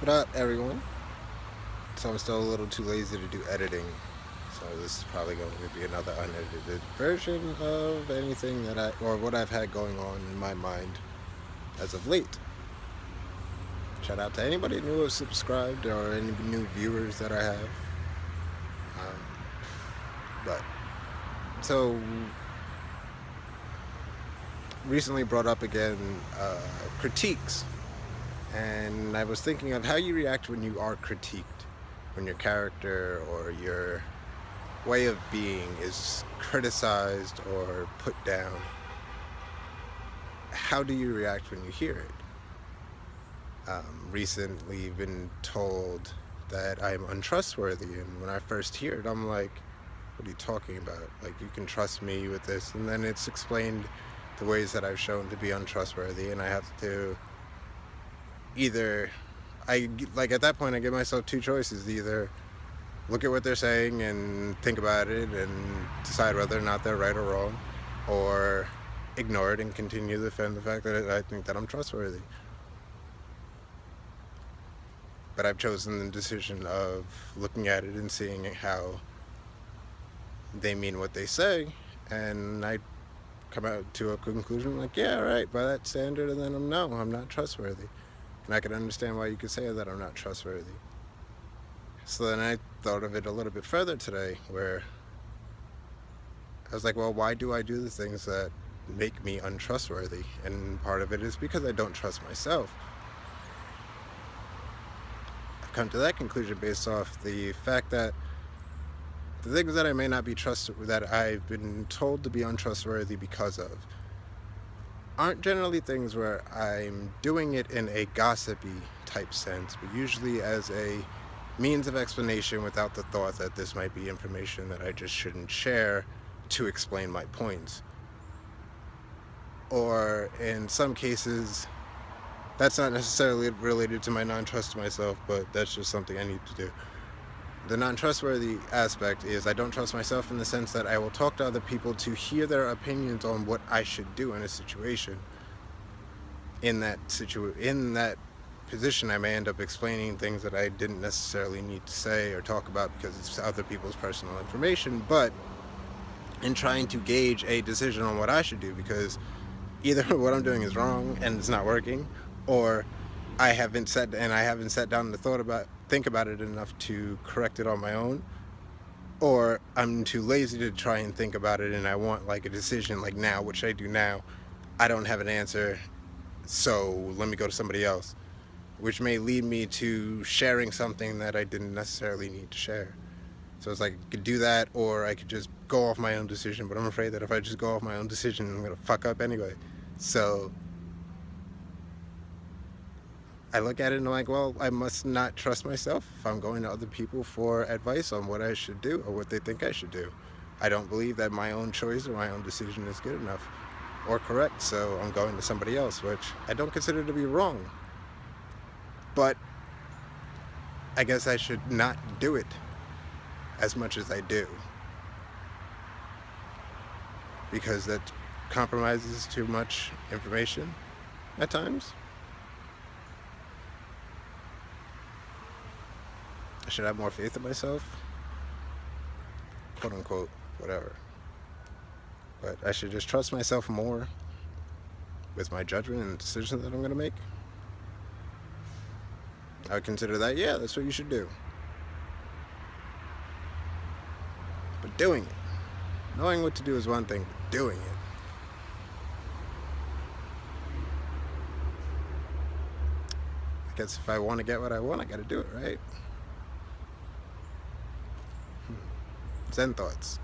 What up, everyone? So I'm still a little too lazy to do editing, so this is probably going to be another unedited version of anything that or what I've had going on in my mind as of late. Shout out to anybody new who subscribed or any new viewers that I have. Um, but so recently brought up again critiques, and I was thinking of how you react when you are critiqued, when your character or your way of being is criticized or put down. How do you react when you hear it? Recently been told that I'm untrustworthy, and when I first hear it, I'm like, what are you talking about? Like, you can trust me with this. And then it's explained the ways that I've shown to be untrustworthy, and I have to either, at that point, I give myself two choices: either look at what they're saying and think about it and decide whether or not they're right or wrong, or ignore it and continue to defend the fact that I think that I'm trustworthy. But I've chosen the decision of looking at it and seeing how they mean what they say, and I come out to a conclusion like, yeah, right, by that standard, and then I'm not trustworthy. And I can understand why you could say that I'm not trustworthy. So then I thought of it a little bit further today, where I was like, well, why do I do the things that make me untrustworthy? And part of it is because I don't trust myself. I've come to that conclusion based off the fact that the things that I may not be that I've been told to be untrustworthy because of, aren't generally things where I'm doing it in a gossipy type sense, but usually as a means of explanation without the thought that this might be information that I just shouldn't share to explain my points. Or in some cases, that's not necessarily related to my non-trust of myself, but that's just something I need to do. The non-trustworthy aspect is I don't trust myself in the sense that I will talk to other people to hear their opinions on what I should do in a situation. In that position, I may end up explaining things that I didn't necessarily need to say or talk about because it's other people's personal information, but in trying to gauge a decision on what I should do, because either what I'm doing is wrong and it's not working, or I haven't sat down and think about it enough to correct it on my own, or I'm too lazy to try and think about it and I want like a decision like now, which I do now. I don't have an answer, so let me go to somebody else, which may lead me to sharing something that I didn't necessarily need to share. So it's like I could do that, or I could just go off my own decision, but I'm afraid that if I just go off my own decision, I'm going to fuck up anyway. So I look at it and I'm like, well, I must not trust myself if I'm going to other people for advice on what I should do or what they think I should do. I don't believe that my own choice or my own decision is good enough or correct, so I'm going to somebody else, which I don't consider to be wrong. But I guess I should not do it as much as I do, because that compromises too much information at times. I should have more faith in myself, quote unquote, whatever. But I should just trust myself more with my judgment and decisions that I'm going to make. I would consider that, yeah, that's what you should do. But doing it, knowing what to do is one thing, but doing it. I guess if I want to get what I want, I got to do it, right? Zen thoughts.